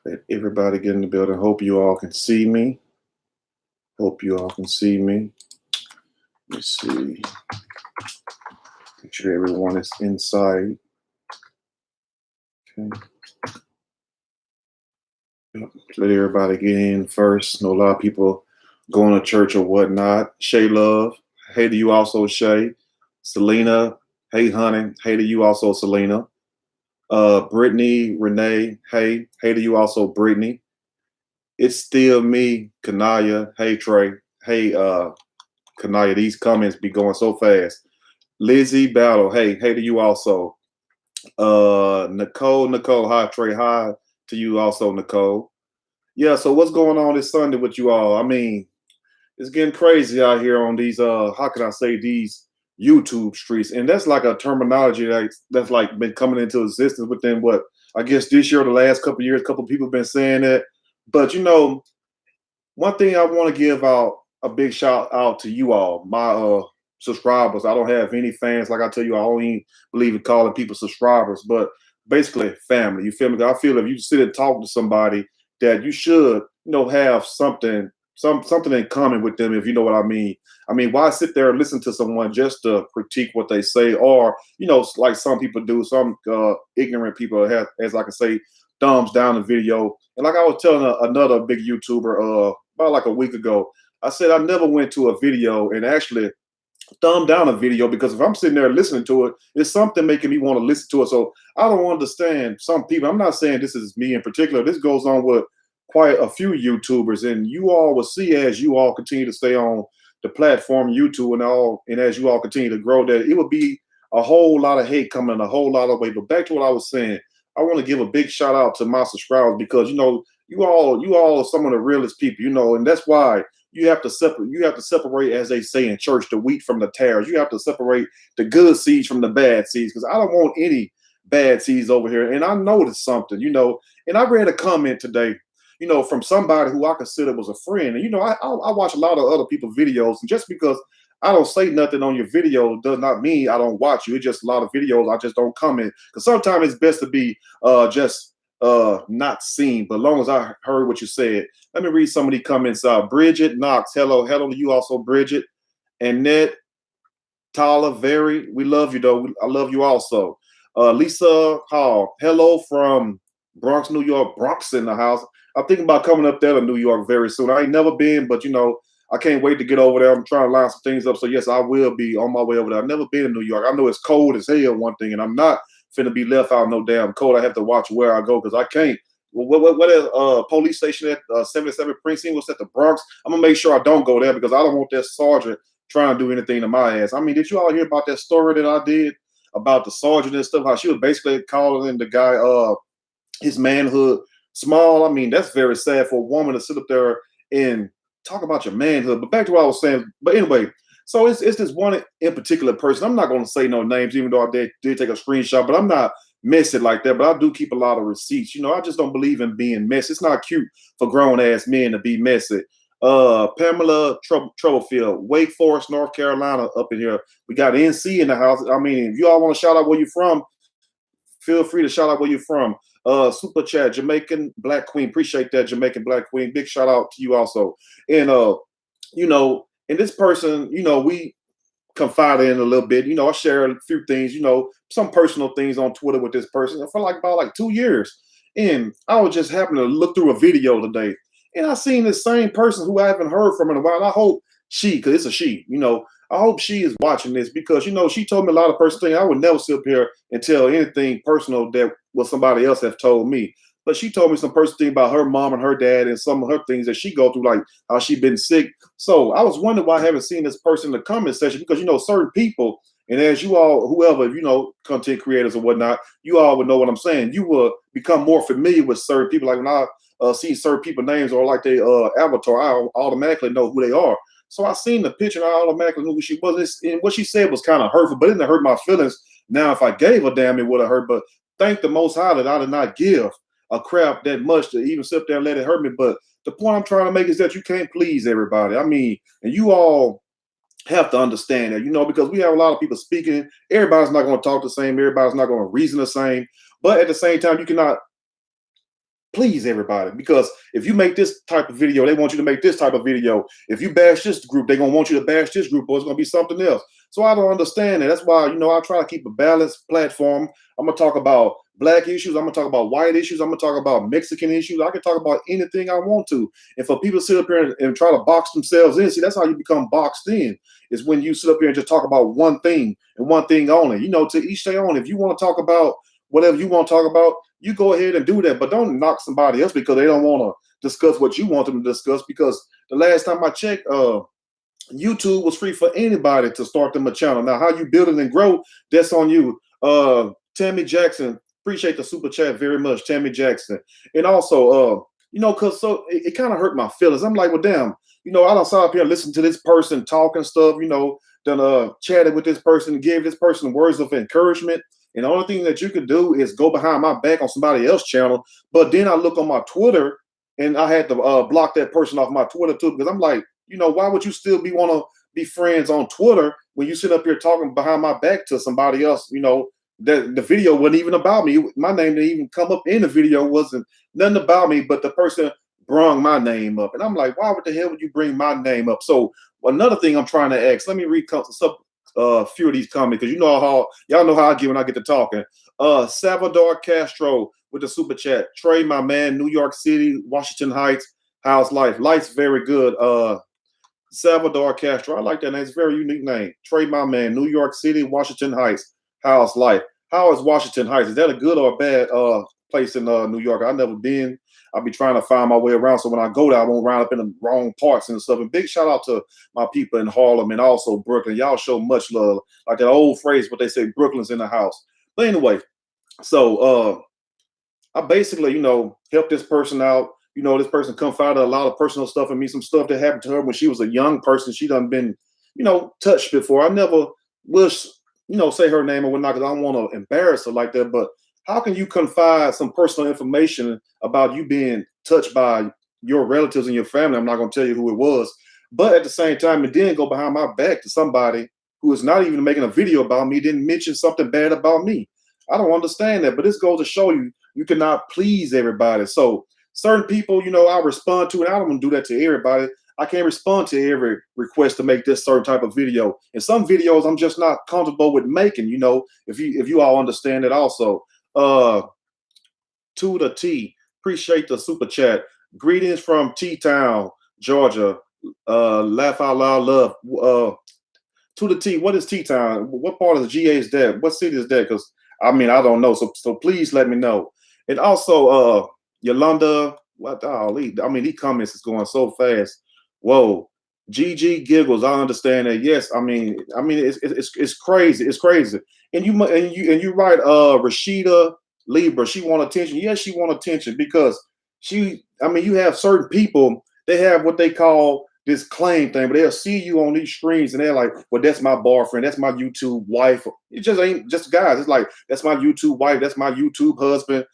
Let everybody get in the building. Hope you all can see me. Hope you all can see me. Let's see. Make sure everyone is inside. Okay. Let everybody get in first. Know a lot of people going to church or whatnot. Shay Love. Hey to you also, Shay. Selena. Hey, honey. Hey to you also, Selena. Brittany, Renee. Hey. Hey to you also, Brittany. It's still me, Kanaya. Hey, Trey. Hey, Kanaya. These comments be going so fast. Lizzie Battle. Hey. Hey to you also. Nicole. Hi, Trey. Hi to you also, Nicole. Yeah, so what's going on this Sunday with you all? I mean, it's getting crazy out here on these how can I say, these YouTube streets. And that's like a terminology that's like been coming into existence within what, I guess this year or the last couple of years, a couple of people have been saying that. But one thing I want to give out a big shout out to you all, my subscribers. I don't have any fans. Like I tell you, I don't even believe in calling people subscribers, but basically family. You feel me? I feel if you sit and talk to somebody that you should, have something in common with them, if you know what I mean. I mean, why sit there and listen to someone just to critique what they say, or like some people do, some ignorant people have, as I can say, thumbs down the video. And like I was telling another big YouTuber about like a week ago, I said I never went to a video and actually thumb down a video, because if I'm sitting there listening to it, it's something making me want to listen to it. So I don't understand some people. I'm not saying this is me in particular. This goes on with quite a few YouTubers, and you all will see as you all continue to stay on the platform YouTube and as you all continue to grow, that it will be a whole lot of hate coming a whole lot of way. But back to what I was saying, I want to give a big shout out to my subscribers, because you all are some of the realest people, and that's why you have to separate, as they say in church, the wheat from the tares. You have to separate the good seeds from the bad seeds, because I don't want any bad seeds over here. And I noticed something, and I read a comment today, from somebody who I consider was a friend. And I watch a lot of other people's videos, and just because I don't say nothing on your video does not mean I don't watch you. It's just a lot of videos I just don't comment, because sometimes it's best to be just not seen. But as long as I heard what you said, let me read some of the comments. Bridget Knox, hello to you also, Bridget. Annette Tyler, we love you though. I love you also. Lisa Hall, hello from Bronx, New York. Bronx in the house. I'm thinking about coming up there to New York very soon. I ain't never been, but I can't wait to get over there. I'm trying to line some things up. So yes, I will be on my way over there. I've never been in New York. I know it's cold as hell, one thing, and I'm not finna be left out no damn cold. I have to watch where I go, because I can't. What is police station at 77 precinct? What's at the Bronx? I'm gonna make sure I don't go there, because I don't want that sergeant trying to do anything to my ass. I mean, did you all hear about that story that I did about the sergeant and stuff? How she was basically calling the guy his manhood small. I mean, that's very sad for a woman to sit up there and talk about your manhood. But back to what I was saying. But anyway, so it's this one in particular person. I'm not going to say no names, even though I did take a screenshot. But I'm not messy like that. But I do keep a lot of receipts. I just don't believe in being messy. It's not cute for grown ass men to be messy. Pamela Troublefield, Wake Forest, North Carolina, up in here. We got NC in the house. I mean, if you all want to shout out where you're from, feel free to shout out where you're from. Super chat, Jamaican Black Queen. Appreciate that, Jamaican Black Queen. Big shout out to you also. And and this person, we confided in a little bit. I share a few things, some personal things on Twitter with this person for about 2 years. And I was just happening to look through a video today, and I seen this same person who I haven't heard from in a while. And I hope because it's a she, I hope she is watching this, because she told me a lot of personal things. I would never sit up here and tell anything personal that what somebody else have told me. But she told me some personal thing about her mom and her dad, and some of her things that she go through, like how she been sick. So I was wondering why I haven't seen this person in the comment section, because certain people, and as you all, whoever, content creators or whatnot, you all would know what I'm saying. You will become more familiar with certain people. Like when I see certain people names or like they avatar, I automatically know who they are. So I seen the picture and I automatically knew who she was. And what she said was kind of hurtful, but it didn't hurt my feelings. Now, if I gave a damn, it would have hurt. But thank the Most High that I did not give a crap that much to even sit there and let it hurt me. But the point I'm trying to make is that you can't please everybody. I mean, and you all have to understand that, because we have a lot of people speaking. Everybody's not going to talk the same. Everybody's not going to reason the same. But at the same time, you cannot please everybody. Because if you make this type of video, they want you to make this type of video. If you bash this group, they're gonna want you to bash this group, or it's gonna be something else. So I don't understand it. That's why, I try to keep a balanced platform. I'm gonna talk about black issues. I'm gonna talk about white issues. I'm gonna talk about Mexican issues. I can talk about anything I want to. And for people to sit up here and try to box themselves in, see, that's how you become boxed in. Is when you sit up here and just talk about one thing and one thing only. To each their own. If you want to talk about whatever you want to talk about, you go ahead and do that. But don't knock somebody else because they don't want to discuss what you want them to discuss. Because the last time I checked, YouTube was free for anybody to start them a channel. Now, how you build it and grow, that's on you. Tammy Jackson, appreciate the super chat very much, Tammy Jackson. And also, because it kind of hurt my feelings. I'm like, well, damn, I don't sit up here and listen to this person talking stuff, done chatted with this person, gave this person words of encouragement. And the only thing that you could do is go behind my back on somebody else's channel. But then I look on my Twitter and I had to block that person off my Twitter too, because I'm like, why would you still want to be friends on Twitter when you sit up here talking behind my back to somebody else? That the video wasn't even about me. My name didn't even come up in the video. Wasn't nothing about me, but the person brung my name up. And I'm like, why the hell would you bring my name up? So another thing I'm trying to ask, let me read a few of these comments, because y'all know how I get when I get to talking. Salvador Castro with the super chat. Trey, my man, New York City, Washington Heights, how's life? Life's very good. Salvador Castro, I like that name. It's a very unique name. Trey, my man, New York City, Washington Heights, how's life? How is Washington Heights? Is that a good or a bad place in New York? I've never been. I'll be trying to find my way around, so when I go there, I won't round up in the wrong parts and stuff. And big shout out to my people in Harlem and also Brooklyn. Y'all show much love. Like that old phrase, what they say, Brooklyn's in the house. But anyway, so I basically, helped this person out. This person confided a lot of personal stuff in me, some stuff that happened to her when she was a young person. She done been, touched before. I never wish, say her name or whatnot, because I don't want to embarrass her like that. But how can you confide some personal information about you being touched by your relatives and your family? I'm not going to tell you who it was, but at the same time, it didn't go behind my back to somebody who is not even making a video about me, didn't mention something bad about me. I don't understand that, but this goes to show you cannot please everybody. So certain people, I respond to, and I don't want to do that to everybody. I can't respond to every request to make this certain type of video. And some videos I'm just not comfortable with making, if you all understand it also. To the T, appreciate the super chat. Greetings from T-Town, Georgia. Laugh out loud, love. To the T, what is T-Town? What part of the GA is that? What city is that? Because I don't know. So please let me know. And also, Yolanda, these comments is going so fast. Whoa, GG giggles. I understand that. Yes, it's crazy. It's crazy. And you write, Rashida Libra. She want attention. Yes, she want attention because you have certain people. They have what they call this claim thing, but they'll see you on these streams and they're like, well, that's my boyfriend, that's my YouTube wife. It just ain't just guys. It's like, that's my YouTube wife, that's my YouTube husband.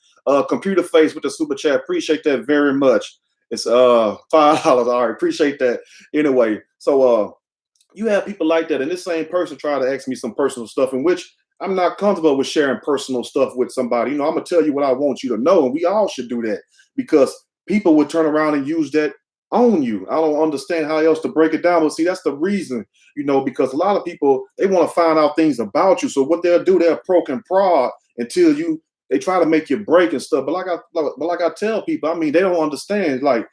Computer face with the super chat. Appreciate that very much. It's $5. All right, appreciate that. Anyway, so you have people like that, and this same person try to ask me some personal stuff in which I'm not comfortable with sharing personal stuff with somebody. I'm gonna tell you what I want you to know, and we all should do that because people would turn around and use that on you. I don't understand how else to break it down, but see, that's the reason, because a lot of people, they want to find out things about you. So what they'll do, they'll poke and prod until they try to make you break and stuff. But like I tell people, they don't understand. Like,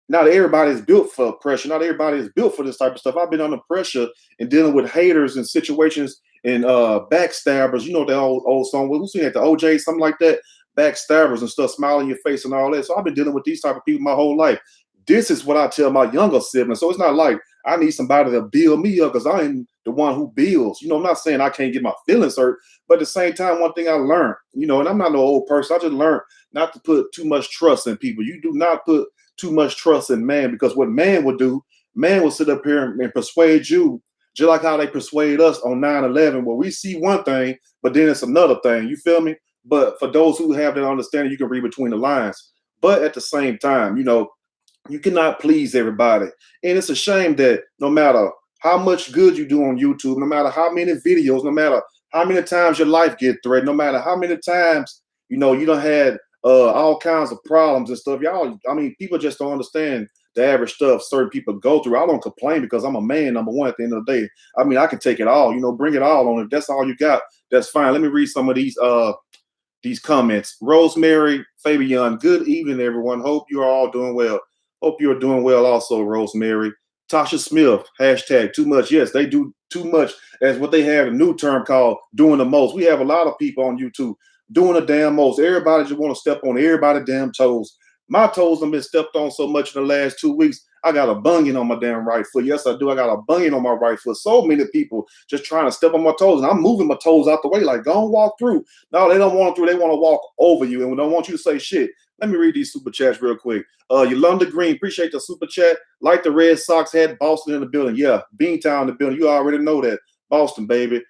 not everybody is built for pressure. Not everybody is built for this type of stuff. I've been under pressure and dealing with haters and situations and backstabbers. You know that old song. Who's seen that? The OJ, something like that. Backstabbers and stuff, smiling in your face and all that. So I've been dealing with these type of people my whole life. This is what I tell my younger siblings. So it's not like I need somebody to build me up because I am the one who builds. I'm not saying I can't get my feelings hurt, but at the same time, one thing I learned, and I'm not no old person. I just learned not to put too much trust in people. You do not put too much trust in man, because what man will do, man will sit up here and persuade you, just like how they persuade us on 9/11, where we see one thing, but then it's another thing. You feel me? But for those who have that understanding, you can read between the lines. But at the same time, you cannot please everybody. And it's a shame that no matter how much good you do on YouTube, no matter how many videos, no matter how many times your life get threatened, no matter how many times, you done had all kinds of problems and stuff. Y'all, I mean, people just don't understand the average stuff certain people go through. I don't complain because I'm a man, number one, at the end of the day. I mean, I can take it all, bring it all on. If that's all you got, that's fine. Let me read some of these comments. Rosemary Fabian, good evening, everyone. Hope you are all doing well. Hope you're doing well also, Rosemary. Tasha Smith, hashtag too much. Yes, they do too much, as what they have a new term called doing the most. We have a lot of people on YouTube doing the damn most. Everybody just want to step on everybody's damn toes. My toes have been stepped on so much in the last 2 weeks. I got a bunion on my damn right foot. Yes, I do. I got a bunion on my right foot. So many people just trying to step on my toes, and I'm moving my toes out the way, like, go and walk through. No, they don't want to through. They want to walk over you, and we don't want you to say shit. Let me read these super chats real quick. Yolanda Green, appreciate the super chat. Like the Red Sox had Boston in the building. Yeah, Beantown in the building. You already know that. Boston, baby.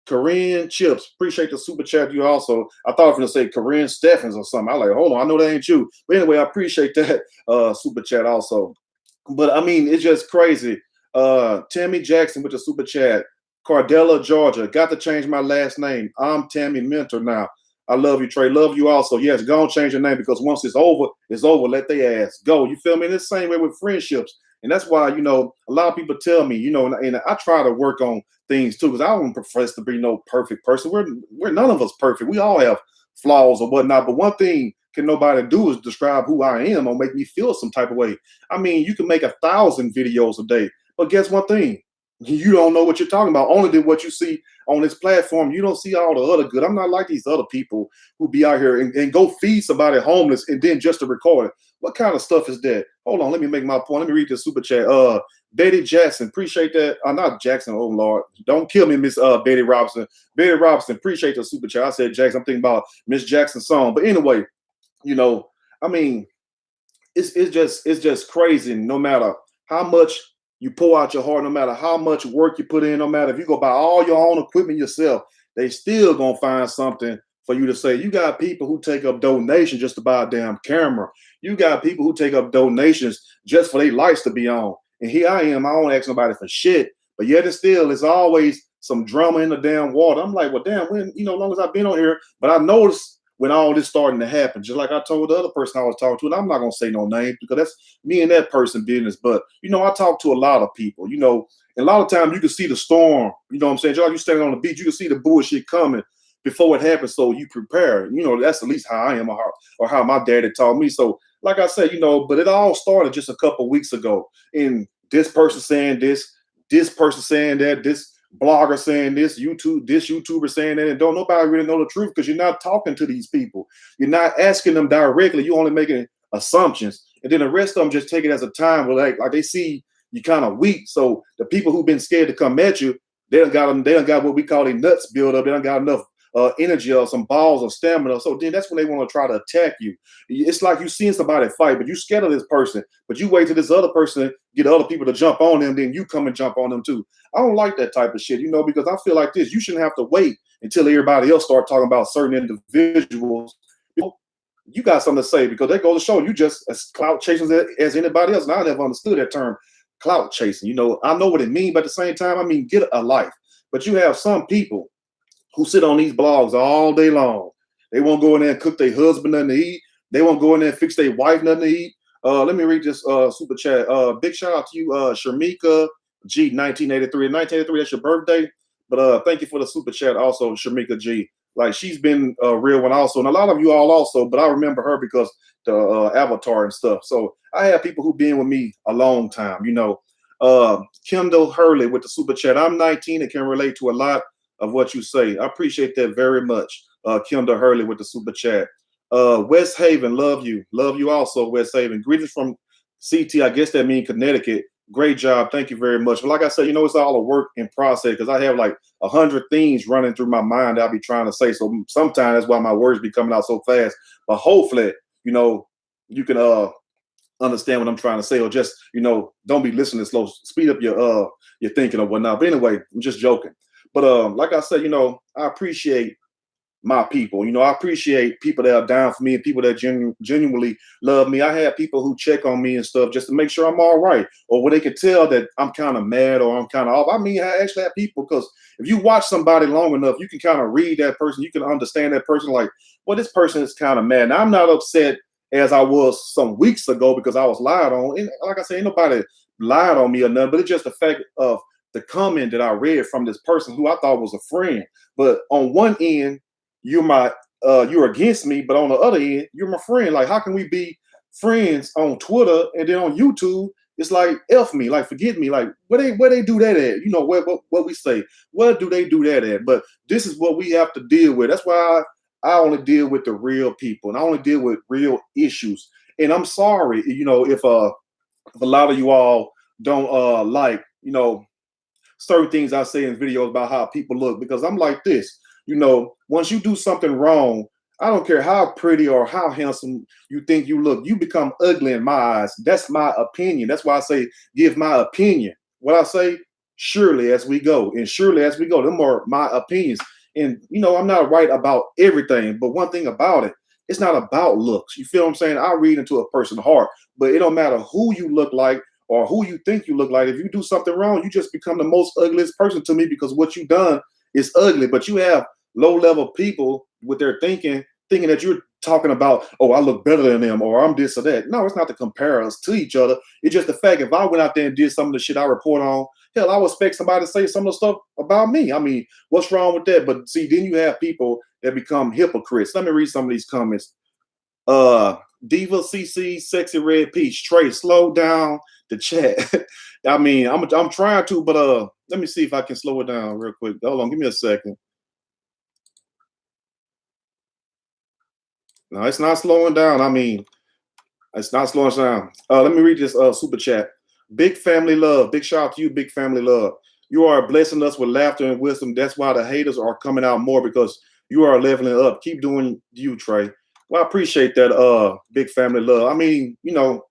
Korean Chips, appreciate the super chat. You also, I thought I was going to say Korean Steffens or something. I like, hold on, I know that ain't you. But anyway, I appreciate that super chat also. But I mean, it's just crazy. Tammy Jackson with the super chat. Cardella, Georgia. Got to change my last name. I'm Tammy Mentor now. I love you, Trey. Love you also. Yes, go and change your name, because once it's over, it's over. Let their ass go. You feel me? And the same way with friendships. And that's why, a lot of people tell me, and I try to work on things too, because I don't profess to be no perfect person. We're none of us perfect. We all have flaws or whatnot. But one thing can nobody do is describe who I am or make me feel some type of way. I mean, you can make 1,000 videos a day, but guess one thing? You don't know what you're talking about. Only did what you see on this platform. You don't see all the other good. I'm not like these other people who be out here and go feed somebody homeless and then just to record it. What kind of stuff is that? Hold on, let me make my point. Let me read this super chat. Betty Jackson, appreciate that. Not Jackson, oh Lord. Don't kill me, Miss Betty Robinson. Betty Robinson, appreciate the super chat. I said Jackson, I'm thinking about Miss Jackson's song. But anyway, I mean, it's just crazy. No matter how much you pour out your heart, no matter how much work you put in, no matter if you go buy all your own equipment yourself, they still gonna find something for you to say. You got people who take up donations just to buy a damn camera. You got people who take up donations just for their lights to be on. And here I am, I don't ask nobody for shit, but yet it's always some drama in the damn water. I'm like, well, damn, when, as long as I've been on here, but I noticed when all this starting to happen, just like I told the other person I was talking to, and I'm not gonna say no names because that's me and that person business. But I talk to a lot of people, and a lot of times you can see the storm, you know what I'm saying? Just like you standing on the beach, you can see the bullshit coming before it happens, so you prepare. That's at least how I am, or how my daddy taught me. So, like I said, but it all started just a couple weeks ago. And this person saying this person saying that, this blogger saying this YouTuber saying that, and don't nobody really know the truth because you're not talking to these people. You're not asking them directly. You're only making assumptions. And then the rest of them just take it as a time where like they see you kind of weak. So the people who've been scared to come at you, they done got what we call a nuts build up. They done got enough energy or some balls of stamina. So then that's when they want to try to attack you. It's like you seeing somebody fight, but you scared of this person, but you wait till this other person get other people to jump on them, then you come and jump on them too. I don't like that type of shit, because I feel like this. You shouldn't have to wait until everybody else start talking about certain individuals. You got something to say, because they go to show you just as clout chasing as anybody else. And I never understood that term, clout chasing. I know what it means, but at the same time, I mean, get a life. But you have some people who sit on these blogs all day long. They won't go in there and cook their husband nothing to eat. They won't go in there and fix their wife nothing to eat. Let me read this super chat. Big shout out to you, Sharmika G, 1983. 1983, that's your birthday. But thank you for the super chat also, Sharmika G. Like, she's been a real one also. And a lot of you all also, but I remember her because the avatar and stuff. So I have people who've been with me a long time, Kendall Hurley with the super chat. I'm 19 and can relate to a lot of what you say. I appreciate that very much. Kendall Hurley with the super chat. West Haven, love you. Love you also, West Haven. Greetings from CT. I guess that means Connecticut. Great job. Thank you very much. But like I said, it's all a work in process because I have like 100 things running through my mind that I'll be trying to say. So sometimes that's why my words be coming out so fast. But hopefully, you can understand what I'm trying to say, or just, don't be listening slow. Speed up your thinking or whatnot. But anyway, I'm just joking. But like I said, I appreciate my people. You know, I appreciate people that are down for me and people that genuinely love me. I have people who check on me and stuff just to make sure I'm all right, or where they can tell that I'm kind of mad or I'm kind of off. I mean, I actually have people, because if you watch somebody long enough, you can kind of read that person. You can understand that person. Like, well, this person is kind of mad. Now, I'm not upset as I was some weeks ago because I was lied on. And like I said, ain't nobody lied on me or nothing, but it's just the fact of the comment that I read from this person who I thought was a friend. But on one end, you're against me, but on the other end, you're my friend. Like, how can we be friends on Twitter and then on YouTube? It's like F me, like forget me, like where they do that at? You know, what we say, where do they do that at? But this is what we have to deal with. That's why I only deal with the real people and I only deal with real issues. And I'm sorry, you know, if a lot of you all don't like, you know, certain things I say in videos about how people look, because I'm like this, you know, once you do something wrong, I don't care how pretty or how handsome you think you look, you become ugly in my eyes. That's my opinion. That's why I say give my opinion. What I say, surely as we go, and surely as we go, them are my opinions. And you know, I'm not right about everything, but one thing about it, it's not about looks. You feel what I'm saying? I read into a person's heart, but it don't matter who you look like or who you think you look like. If you do something wrong, you just become the most ugliest person to me because what you done is ugly. But you have low level people with their thinking that you're talking about, oh, I look better than them or I'm this or that. No, it's not to compare us to each other. It's just the fact if I went out there and did some of the shit I report on, hell, I would expect somebody to say some of the stuff about me. I mean, what's wrong with that? But see, then you have people that become hypocrites. Let me read some of these comments. Diva CC, Sexy Red Peach, Trey, slow down the chat. I mean, I'm trying to, but let me see if I can slow it down real quick. Hold on, give me a second. No, it's not slowing down. I mean, it's not slowing down. Let me read this super chat. Big family love. Big shout out to you, big family love. You are blessing us with laughter and wisdom. That's why the haters are coming out more, because you are leveling up. Keep doing you, Trey. Well, I appreciate that, big family love. I mean, you know,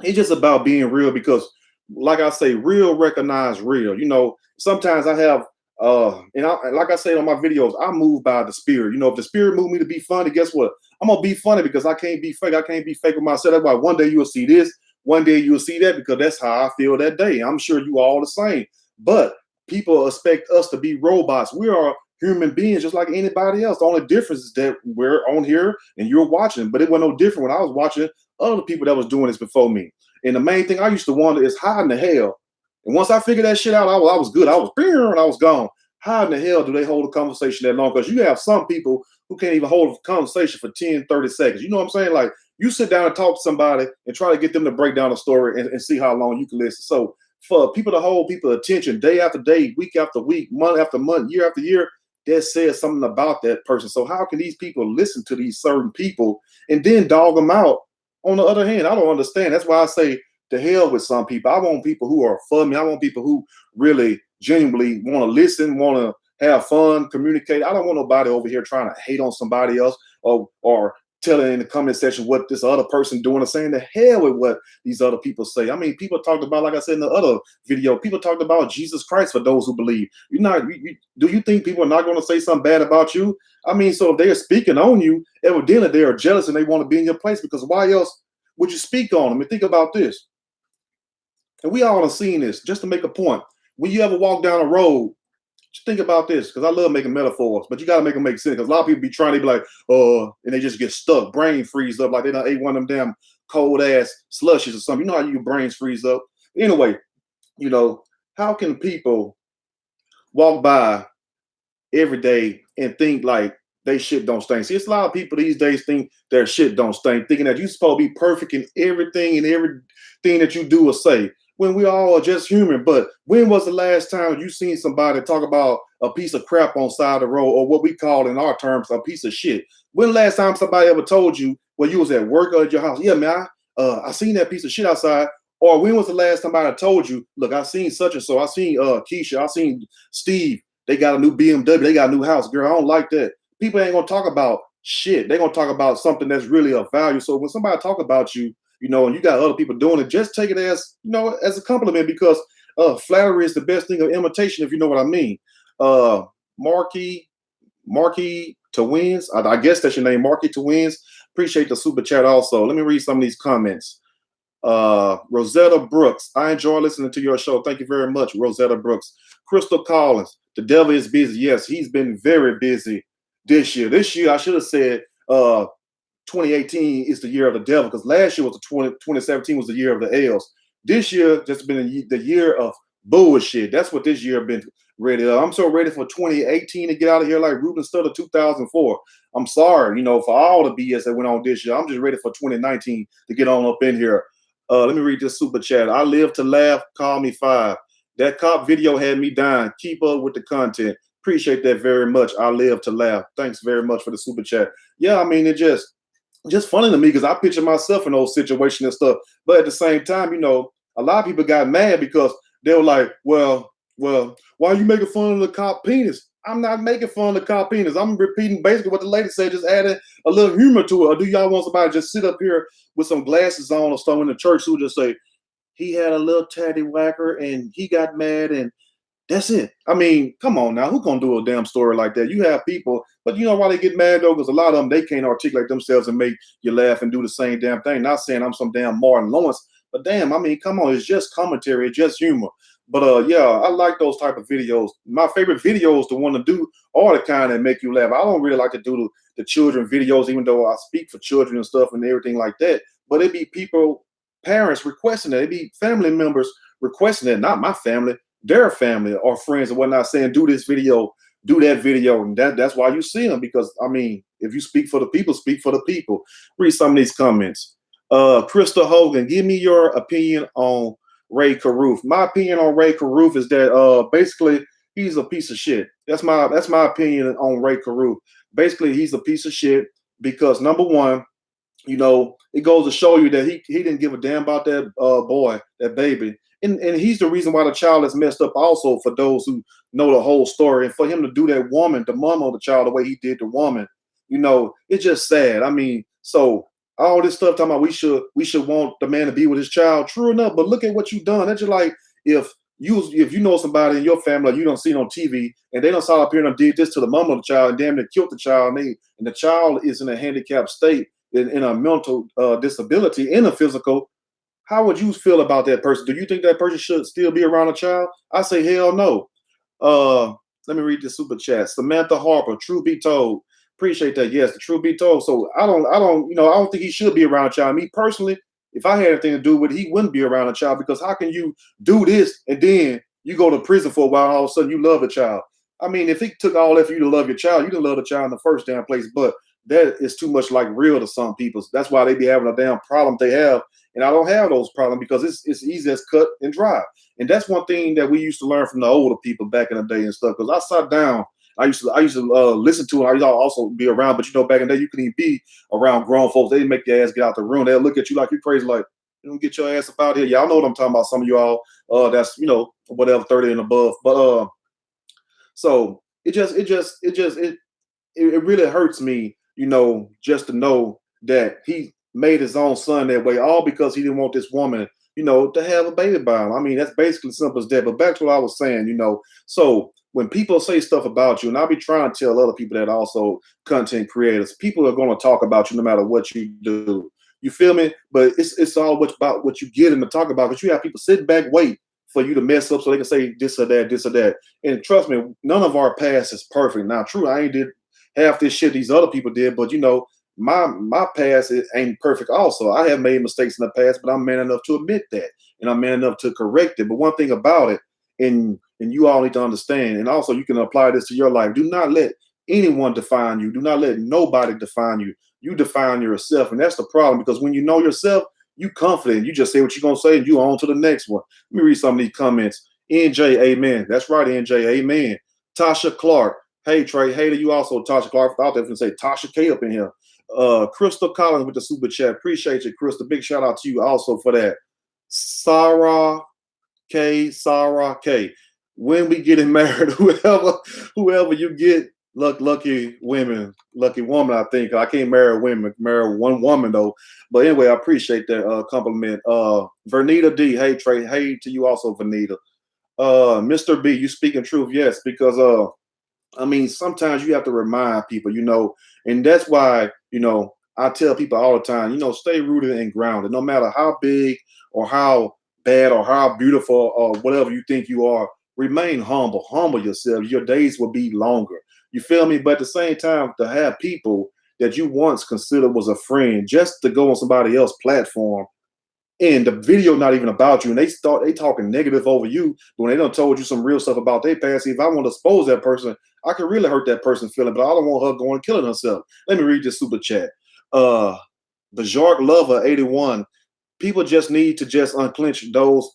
it's just about being real, because like I say, real recognize real. You know, sometimes I have and like I say on my videos, I move by the spirit. You know, if the spirit moved me to be funny, guess what? I'm gonna be funny, because I can't be fake. I can't be fake with myself. That's why one day you'll see this, one day you'll see that, because that's how I feel that day. I'm sure you all the same. But people expect us to be robots. We are human beings just like anybody else. The only difference is that we're on here and you're watching. But it was no different when I was watching other people that was doing this before me. And the main thing I used to wonder is how in the hell, and once I figured that shit out, I was good. I was and I was gone. How in the hell do they hold a conversation that long? Because you have some people who can't even hold a conversation for 10, 30 seconds. You know what I'm saying? Like, you sit down and talk to somebody and try to get them to break down a story and see how long you can listen. So for people to hold people's attention day after day, week after week, month after month, year after year, that says something about that person. So how can these people listen to these certain people and then dog them out? On the other hand, I don't understand. That's why I say to hell with some people. I want people who are for me. I want people who really genuinely want to listen, want to have fun, communicate. I don't want nobody over here trying to hate on somebody else or telling in the comment section what this other person doing or saying the hell with what these other people say. I mean, people talked about, like I said in the other video, people talked about Jesus Christ for those who believe. Do you think people are not going to say something bad about you? I mean, so if they are speaking on you, evidently they are jealous and they want to be in your place, because why else would you speak on them? And think about this. And we all have seen this, just to make a point. When you ever walk down a road, just think about this, because I love making metaphors, but you got to make them make sense, because a lot of people be trying to be like, and they just get stuck, brain freeze up, like they done ate one of them damn cold ass slushes or something. You know how your brains freeze up? Anyway, you know, how can people walk by every day and think like they shit don't stink? See, it's a lot of people these days think their shit don't stink, thinking that you're supposed to be perfect in everything and everything that you do or say, when we all are just human. But when was the last time you seen somebody talk about a piece of crap on side of the road, or what we call in our terms a piece of shit? When last time somebody ever told you when you was at work or at your house, yeah, man, I seen that piece of shit outside? Or when was the last time I told you, look, I seen such and so, I seen Keisha, I seen Steve, they got a new BMW, they got a new house. Girl, I don't like that. People ain't gonna talk about shit. They're gonna talk about something that's really of value. So when somebody talk about you, you know, and you got other people doing it, just take it as, you know, as a compliment, because flattery is the best thing of imitation, if you know what I mean. Marky to Wins. I guess that's your name, Marky to Wins. Appreciate the super chat also. Let me read some of these comments. Rosetta Brooks, I enjoy listening to your show. Thank you very much, Rosetta Brooks. Crystal Collins, the devil is busy. Yes, he's been very busy this year. This year, I should have said 2018 is the year of the devil, because last year was 2017 was the year of the L's. This year just been the year of bullshit. That's what this year been ready. I'm so ready for 2018 to get out of here like Ruben Studdard 2004. I'm sorry, for all the BS that went on this year. I'm just ready for 2019 to get on up in here. Let me read this super chat. I live to laugh. Call me 5. That cop video had me dying. Keep up with the content. Appreciate that very much. I live to laugh. Thanks very much for the super chat. Yeah, I mean, it just funny to me because I picture myself in those situations and stuff. But at the same time, a lot of people got mad because they were like, well, why are you making fun of the cop penis? I'm not making fun of the cop penis. I'm repeating basically what the lady said, just adding a little humor to it. Or do y'all want somebody to just sit up here with some glasses on or something in the church who just say, he had a little tatty whacker and he got mad and that's it? I mean, come on now. Who gonna do a damn story like that? You have people, but you know why they get mad though? Because a lot of them, they can't articulate themselves and make you laugh and do the same damn thing. Not saying I'm some damn Martin Lawrence, but damn, I mean, come on. It's just commentary. It's just humor. But yeah, I like those type of videos. My favorite videos to want to do are the kind that make you laugh. I don't really like to do the children videos, even though I speak for children and stuff and everything like that. But it be people, parents requesting it. It be family members requesting it, not my family, their family or friends and whatnot, saying, do this video, do that video. And that's why you see them, because, I mean, if you speak for the people, speak for the people. Read some of these comments. Crystal Hogan, give me your opinion on Ray Caruth. My opinion on Ray Caruth is that basically he's a piece of shit. That's my opinion on Ray Caruth. Basically, he's a piece of shit because, number one, it goes to show you that he didn't give a damn about that boy, that baby. And he's the reason why the child is messed up also, for those who know the whole story. And for him to do that woman, the mom of the child, the way he did the woman, it's just sad. I mean, so all this stuff talking about we should want the man to be with his child. True enough, but look at what you've done. That's just like if you know somebody in your family you don't see on TV and they don't saw up here and did this to the mom of the child and damn near killed the child, and the child is in a handicapped state, in a mental disability, in a physical. How would you feel about that person? Do you think that person should still be around a child? I say hell no. Let me read the super chat. Samantha Harper, true be told. Appreciate that. Yes, the truth be told. So I don't think he should be around a child. Me personally, if I had anything to do with it, he wouldn't be around a child, because how can you do this and then you go to prison for a while and all of a sudden you love a child? I mean, if it took all that for you to love your child, you didn't love the child in the first damn place. But that is too much like real to some people. That's why they be having a damn problem they have. And I don't have those problems because it's easy as cut and dry. And that's one thing that we used to learn from the older people back in the day and stuff. Because I sat down, I used to listen to it. I used to also be around, but back in the day, you couldn't even be around grown folks. They make your ass get out the room. They'll look at you like you're crazy, like, get your ass up out here. Y'all know what I'm talking about. Some of y'all, that's whatever, 30 and above. But so it really hurts me, just to know that he made his own son that way, all because he didn't want this woman, to have a baby by him. I mean, that's basically simple as that. But back to what I was saying, so when people say stuff about you, and I'll be trying to tell other people that also content creators, people are going to talk about you no matter what you do. You feel me? But it's all about what you get them to talk about, because you have people sitting back, wait for you to mess up so they can say this or that, this or that. And trust me, none of our past is perfect. Now, true, I ain't did half this shit these other people did, but my past ain't perfect also. I have made mistakes in the past, but I'm man enough to admit that, and I'm man enough to correct it. But one thing about it, and you all need to understand, and also you can apply this to your life, do not let anyone define you. Do not let nobody define you. You define yourself, and that's the problem, because when you know yourself, you confident. You just say what you're going to say, and you on to the next one. Let me read some of these comments. NJ, amen. That's right, NJ, amen. Tasha Clark, hey, Trey. Hey to you also, Tasha Clark. I thought they were going to say Tasha K up in here. Crystal Collins with the super chat. Appreciate you, Crystal. Big shout out to you also for that. Sarah K. When we getting married, whoever you get, lucky woman, I think. I can't marry women, marry one woman though. But anyway, I appreciate that compliment. Vernita D, hey Trey, hey to you also, Vernita. Mr. B, you speaking truth, yes, because I mean, sometimes you have to remind people, and that's why, I tell people all the time, stay rooted and grounded, no matter how big or how bad or how beautiful or whatever you think you are, remain humble, humble yourself. Your days will be longer. You feel me? But at the same time, to have people that you once considered was a friend just to go on somebody else's platform and the video not even about you, and they talking negative over you when they done told you some real stuff about their past. See, if I want to expose that person, I can really hurt that person's feeling, but I don't want her going and killing herself. Let me read this super chat. Uh Bajark Lover 81. People just need to just unclench those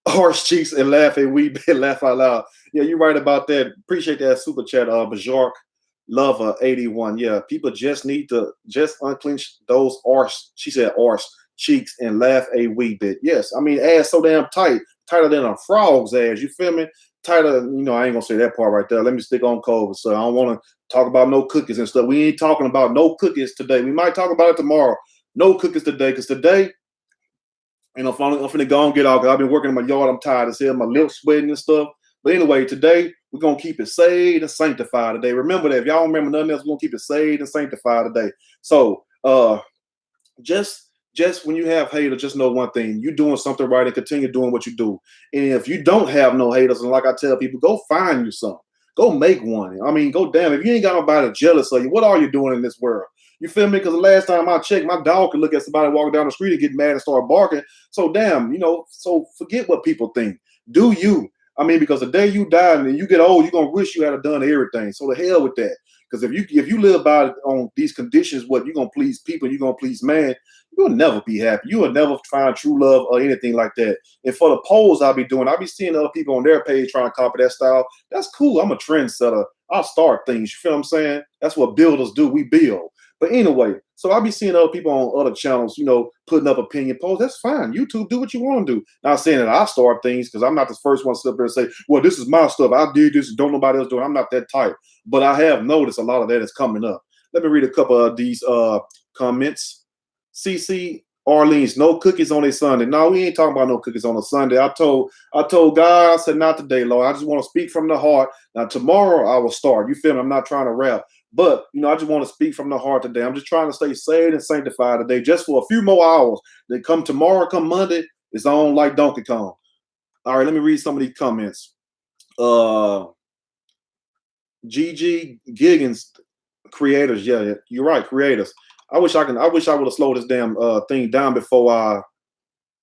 harsh cheeks and laugh a wee bit, laugh out loud. Yeah, you're right about that. Appreciate that super chat, Bajark Lover 81. Yeah, people just need to just unclench those arse, she said arse cheeks and laugh a wee bit. Yes, I mean ass so damn tight, tighter than a frog's ass. You feel me? Tighter, I ain't gonna say that part right there. Let me stick on COVID. So I don't want to talk about no cookies and stuff. We ain't talking about no cookies today. We might talk about it tomorrow. No cookies today, because today, I'm finna go and get out because I've been working in my yard. I'm tired as hell. My lips sweating and stuff. But anyway, today we're gonna keep it saved and sanctified today. Remember that. If y'all don't remember nothing else, we're gonna keep it saved and sanctified today. So just when you have haters, just know one thing: you're doing something right and continue doing what you do. And if you don't have no haters, and like I tell people, go find you some. Go make one. I mean, go damn. If you ain't got nobody jealous of you, what are you doing in this world? You feel me? Because the last time I checked, my dog could look at somebody walking down the street and get mad and start barking. So damn, so forget what people think. Do you? I mean, because the day you die and you get old, you're gonna wish you had done everything. So the hell with that. Because if you live by on these conditions, what you're gonna please people, you're gonna please man, you'll never be happy. You will never find true love or anything like that. And for the polls I'll be seeing other people on their page trying to copy that style. That's cool. I'm a trendsetter. I'll start things. You feel what I'm saying? That's what builders do. We build. But anyway, so I'll be seeing other people on other channels, putting up opinion polls. That's fine. YouTube, do what you want to do. Not saying that I start things, because I'm not the first one to sit up there and say, well, this is my stuff. I did this. Don't nobody else do it. I'm not that type. But I have noticed a lot of that is coming up. Let me read a couple of these comments. CC Orleans, no cookies on a Sunday. No, we ain't talking about no cookies on a Sunday. I told God, I said, not today, Lord. I just want to speak from the heart. Now, tomorrow I will start. You feel me? I'm not trying to rap. But, I just want to speak from the heart today. I'm just trying to stay saved and sanctified today just for a few more hours. Then come tomorrow, come Monday, it's on like Donkey Kong. All right, let me read some of these comments. GG Giggins, creators. Yeah, you're right, creators. I wish I would have slowed this damn thing down before I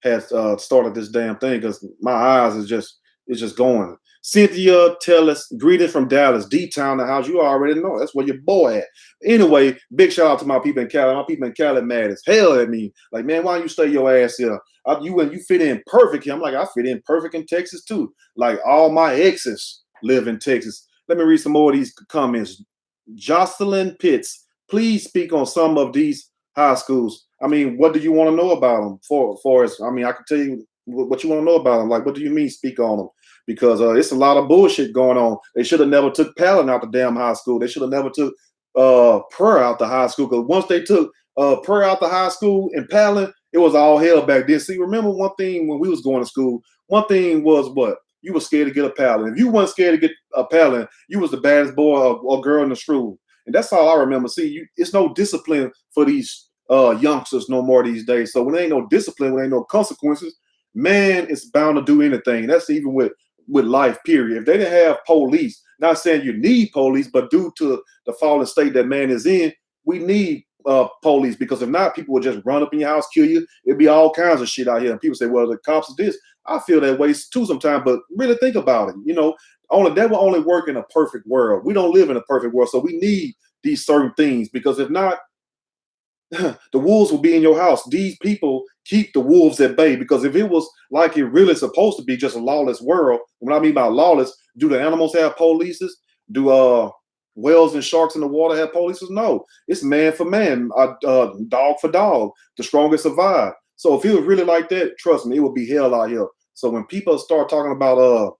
had started this damn thing, because my eyes is just going. Cynthia tell us greetings from Dallas, D-Town, the house. You already know that's where your boy at. Anyway, big shout out to my people in Cali. My people in Cali mad as hell at me. Like, man, why don't you stay your ass here? You fit in perfect here. I'm like, I fit in perfect in Texas too. Like, all my exes live in Texas. Let me read some more of these comments. Jocelyn Pitts, please speak on some of these high schools. I mean, what do you want to know about them? For us, I mean, I can tell you what you want to know about them. Like, what do you mean speak on them? Because it's a lot of bullshit going on. They should have never took Palin out the damn high school. They should have never took Prayer out the high school. Because once they took Prayer out the high school in Palin, it was all hell back then. See, remember one thing when we was going to school? One thing was what? You were scared to get a Palin. If you weren't scared to get a Palin, you was the baddest boy or girl in the school. And that's all I remember. See, it's no discipline for these youngsters no more these days. So when there ain't no discipline, when there ain't no consequences, man, it's bound to do anything. That's even with life, period. If they didn't have police, not saying you need police, but due to the fallen state that man is in, we need police, because if not, people would just run up in your house, kill you. It'd be all kinds of shit out here. And people say, well, the cops is this. I feel that way too sometimes, but really think about it. That will only work in a perfect world. We don't live in a perfect world, so we need these certain things, because if not, the wolves will be in your house. These people keep the wolves at bay, because if it was like it really supposed to be, just a lawless world, what I mean by lawless, do the animals have polices? Do whales and sharks in the water have polices? No, it's man for man, dog for dog. The strongest survive. So if it was really like that, trust me, it would be hell out here. So when people start talking about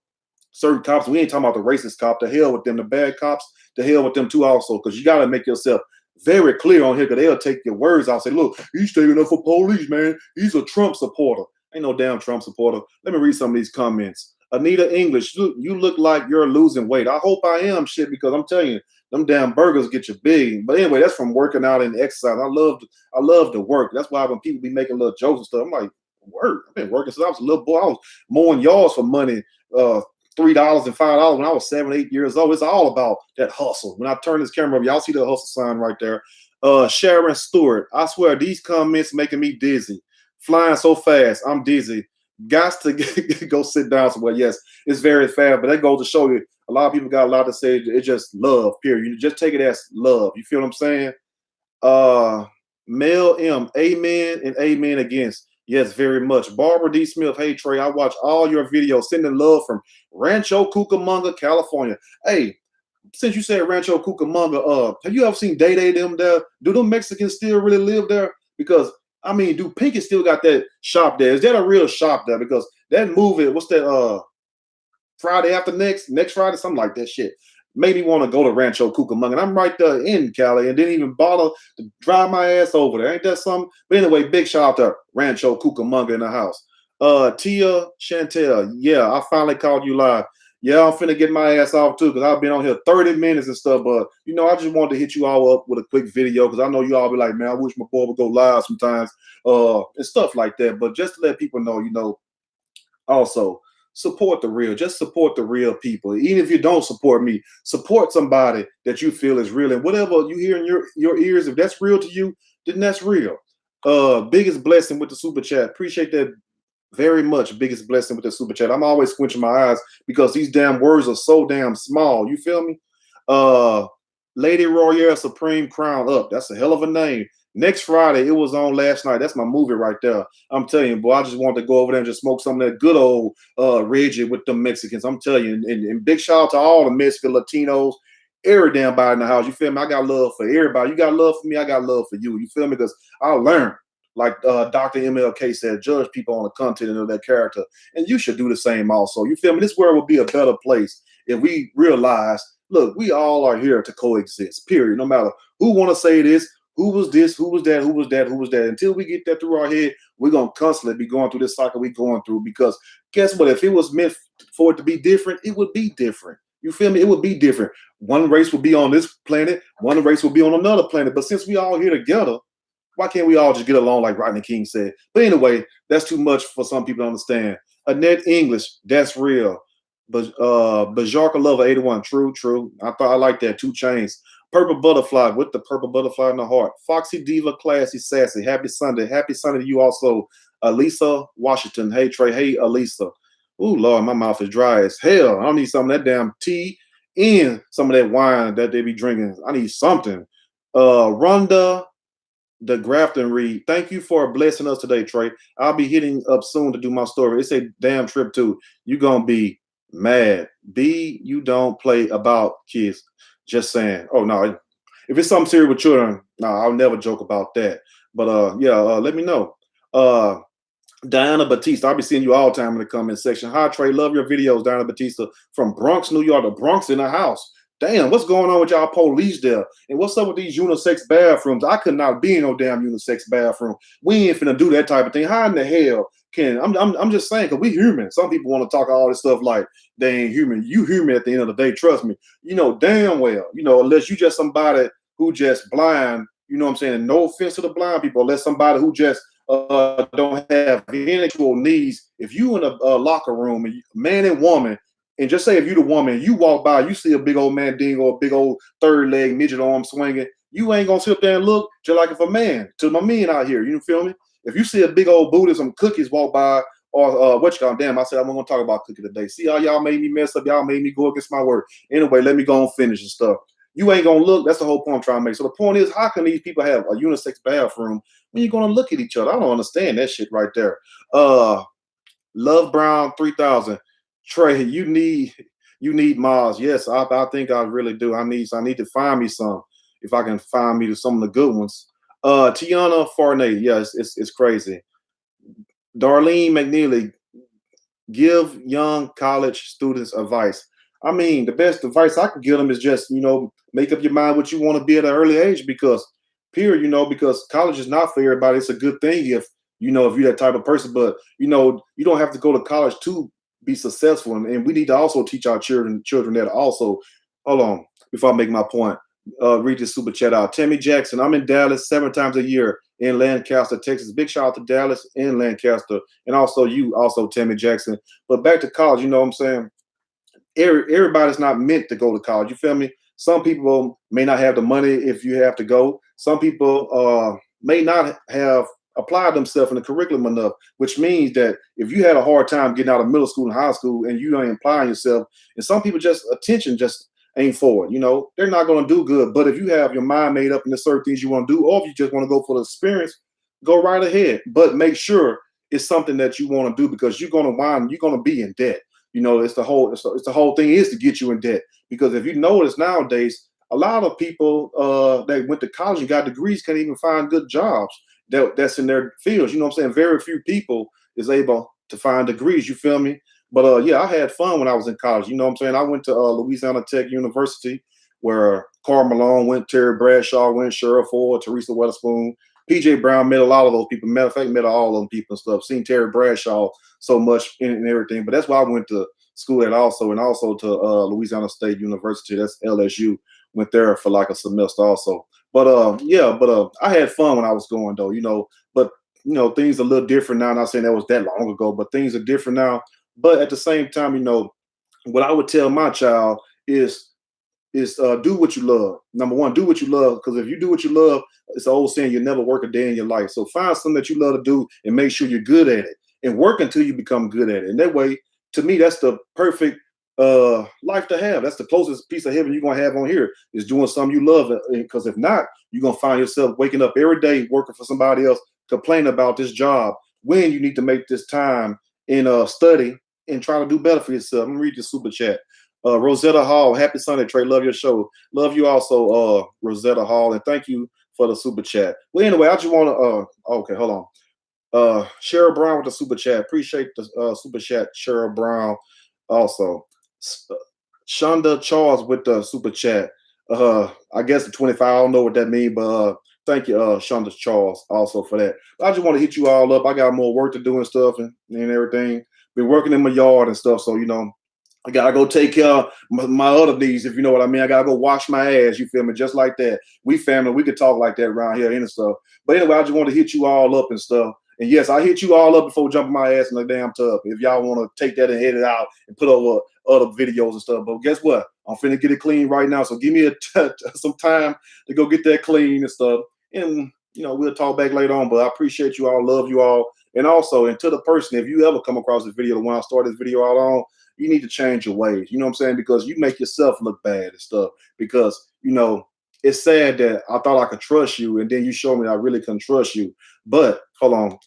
certain cops, we ain't talking about the racist cop. The hell with them. The bad cops, the hell with them too also, because you got to make yourself very clear on here, because they'll take your words out. Say, look, he's taking up for police, man. He's a Trump supporter. Ain't no damn Trump supporter. Let me read some of these comments. Anita English, you look like you're losing weight. I hope I am, shit, because I'm telling you, them damn burgers get you big. But anyway, that's from working out and exercise. I love to work. That's why when people be making little jokes and stuff, I'm like, work. I've been working since I was a little boy. I was mowing yards for money, $3 and $5 when I was 7, 8 years old. It's all about that hustle. When I turn this camera up, y'all see the hustle sign right there. Sharon Stewart, I swear these comments making me dizzy. Flying so fast, I'm dizzy. Got to go sit down somewhere. Yes, it's very fast, but that goes to show you a lot of people got a lot to say. It's just love, period. You just take it as love. You feel what I'm saying? Mel M, amen and amen against. Yes, very much. Barbara D. Smith, hey Trey, I watch all your videos. Sending love from Rancho Cucamonga, California. Hey, since you said Rancho Cucamonga, have you ever seen Day Day them there? Do them Mexicans still really live there? Because I mean, do Pinky still got that shop there? Is that a real shop there? Because that movie, what's that? Friday after next Friday, something like that shit. Made me want to go to Rancho Cucamonga. And I'm right there in Cali and didn't even bother to drive my ass over there. Ain't that something? But anyway, big shout out to Rancho Cucamonga in the house. Tia Chantel, yeah, I finally called you live. Yeah, I'm finna get my ass off too because I've been on here 30 minutes and stuff. But you know, I just wanted to hit you all up with a quick video because I know you all be like, man, I wish my boy would go live sometimes, and stuff like that. But just to let people know, you know, also support the real. Just support the real people. Even if you don't support me, support somebody that you feel is real. And whatever you hear in your ears, if that's real to you, then that's real. Biggest blessing with the super chat. Appreciate that very much. Biggest blessing with the super chat. I'm always squinching my eyes because these damn words are so damn small. You feel me? Lady Royale Supreme Crown Up. That's a hell of a name. Next Friday, it was on last night. That's my movie right there. I'm telling you, boy, I just wanted to go over there and just smoke some of that good old Reggie with the Mexicans. I'm telling you, and big shout out to all the Mexican Latinos, every damn body in the house. You feel me? I got love for everybody. You got love for me, I got love for you. You feel me? Because I learned, like Dr. MLK said, judge people on the content of their character. And you should do the same also. You feel me? This world would be a better place if we realize, look, we all are here to coexist, period. No matter who want to say this, who was this, who was that, who was that, who was that. Until we get that through our head, we're going to constantly be going through this cycle we're going through. Because guess what? If it was meant for it to be different, it would be different. You feel me? It would be different. One race would be on this planet. One race would be on another planet. But since we all here together, why can't we all just get along like Rodney King said? But anyway, that's too much for some people to understand. Annette English, that's real. But Bajarka Lover 81, true. I thought I liked that. 2 Chains. Purple Butterfly with the purple butterfly in the heart. Foxy Diva, classy, sassy. Happy Sunday. Happy Sunday to you also. Elisa Washington. Hey, Trey. Hey, Elisa. Ooh, Lord, my mouth is dry as hell. I don't need some of that damn tea and some of that wine that they be drinking. I need something. Rhonda the Grafton Reed. Thank you for blessing us today, Trey. I'll be hitting up soon to do my story. It's a damn trip too. You're going to be mad. B, you don't play about kids. Just saying. Oh, no. If it's something serious with children, no, I'll never joke about that. But yeah, let me know. Diana Batista, I'll be seeing you all the time in the comment section. Hi, Trey. Love your videos, Diana Batista from Bronx, New York. The Bronx in the house. Damn, what's going on with y'all police there? And what's up with these unisex bathrooms? I could not be in no damn unisex bathroom. We ain't finna do that type of thing. How in the hell can I'm just saying, because we human. Some people want to talk all this stuff like they ain't human. You human at the end of the day, trust me. You know damn well, you know, unless you just somebody who just blind, you know what I'm saying? And no offense to the blind people, unless somebody who just don't have any actual needs. If you in a locker room, and man and woman, and just say if you the woman, you walk by, you see a big old man ding or a big old third leg midget arm swinging, you ain't gonna sit up there and look just like if a man, to my men out here, you feel me? If you see a big old booty, some cookies walk by, or what you call damn, I said I'm gonna talk about cookie today. See how y'all made me mess up, y'all made me go against my word. Anyway, let me go and finish and stuff. You ain't gonna look, that's the whole point I'm trying to make. So the point is, how can these people have a unisex bathroom when you're gonna look at each other? I don't understand that shit right there. Love Brown 3000. Trey, you need Mars. Yes, I think I really do. I need to find me some. If I can find me some of the good ones. Tiana Farnay, yes, it's crazy. Darlene McNeely, give young college students advice. I mean, the best advice I could give them is just, you know, make up your mind what you want to be at an early age because because college is not for everybody. It's a good thing if you're that type of person, but you don't have to go to college to be successful. And we need to also teach our children that also. Hold on, before I make my point. Read this super chat out. Tammy Jackson, I'm in Dallas 7 times a year in Lancaster, Texas. Big shout out to Dallas and Lancaster, and also you, also Tammy Jackson. But back to college, you know what I'm saying? Everybody's not meant to go to college. You feel me? Some people may not have the money if you have to go. Some people may not have applied themselves in the curriculum enough, which means that if you had a hard time getting out of middle school and high school and you ain't applying yourself, and some people just attention just ain't for it. You know, they're not going to do good. But if you have your mind made up and there's certain things you want to do, or if you just want to go for the experience, go right ahead. But make sure it's something that you want to do, because you're going to be in debt. You know, it's the whole thing is to get you in debt. Because if you notice nowadays, a lot of people that went to college and got degrees can't even find good jobs that's in their fields. You know what I'm saying? Very few people is able to find degrees. You feel me? But yeah, I had fun when I was in college. You know what I'm saying? I went to Louisiana Tech University, where Carl Malone went, Terry Bradshaw went, Cheryl Ford, Teresa Weatherspoon, PJ Brown, met a lot of those people. Matter of fact, met all of them people and stuff. Seen Terry Bradshaw so much and everything. But that's why I went to school at also, and also to Louisiana State University. That's LSU. Went there for like a semester also. But yeah, but I had fun when I was going though, you know. But you know, things are a little different now. Not saying that was that long ago, but things are different now. But at the same time, you know, what I would tell my child is do what you love. Number one, do what you love, because if you do what you love, it's an old saying, you'll never work a day in your life. So find something that you love to do and make sure you're good at it, and work until you become good at it. And that way, to me, that's the perfect life to have. That's the closest piece of heaven you're gonna have on here, is doing something you love. Because if not, you're gonna find yourself waking up every day working for somebody else, complaining about this job, when you need to make this time in study and try to do better for yourself. I'm gonna read your super chat. Rosetta Hall, happy Sunday, Trey. Love your show. Love you also, Rosetta Hall, and thank you for the super chat. Well, anyway, I just want to. Okay, hold on. Cheryl Brown with the super chat. Appreciate the super chat, Cheryl Brown. Also, Shonda Charles with the super chat. I guess the 25. I don't know what that means, but thank you, Shonda Charles, also for that. I just want to hit you all up. I got more work to do and stuff and everything. Been working in my yard and stuff, so you know, I gotta go take care of my other needs, if you know what I mean. I gotta go wash my ass, you feel me? Just like that. We family, we could talk like that around here and stuff. But anyway, I just want to hit you all up and stuff. And yes, I hit you all up before jumping my ass in the damn tub. If y'all want to take that and edit out and put over other videos and stuff. But guess what? I'm finna get it clean right now. So give me some time to go get that clean and stuff. And, you know, we'll talk back later on. But I appreciate you all. Love you all. And also, and to the person, if you ever come across this video, the one I started this video out on, you need to change your ways. You know what I'm saying? Because you make yourself look bad and stuff. Because, you know, it's sad that I thought I could trust you, and then you showed me I really couldn't trust you. But hold on.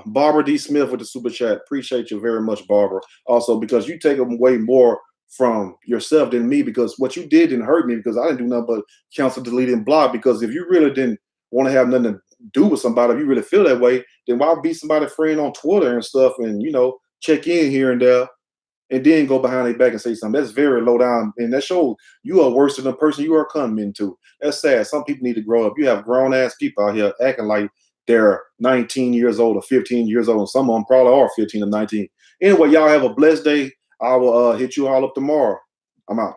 Barbara D. Smith with the super chat. Appreciate you very much, Barbara. Also, because you take away more from yourself than me, because what you did didn't hurt me, because I didn't do nothing but cancel, delete, and block. Because if you really didn't want to have nothing to do with somebody, if you really feel that way, then why be somebody's friend on Twitter and stuff, and, you know, check in here and there, and then go behind their back and say something? That's very low down, and that shows you are worse than the person you are coming into. That's sad. Some people need to grow up. You have grown ass people out here acting like they're 19 years old or 15 years old, and some of them probably are 15 or 19. Anyway, y'all have a blessed day. I will hit you all up tomorrow. I'm out.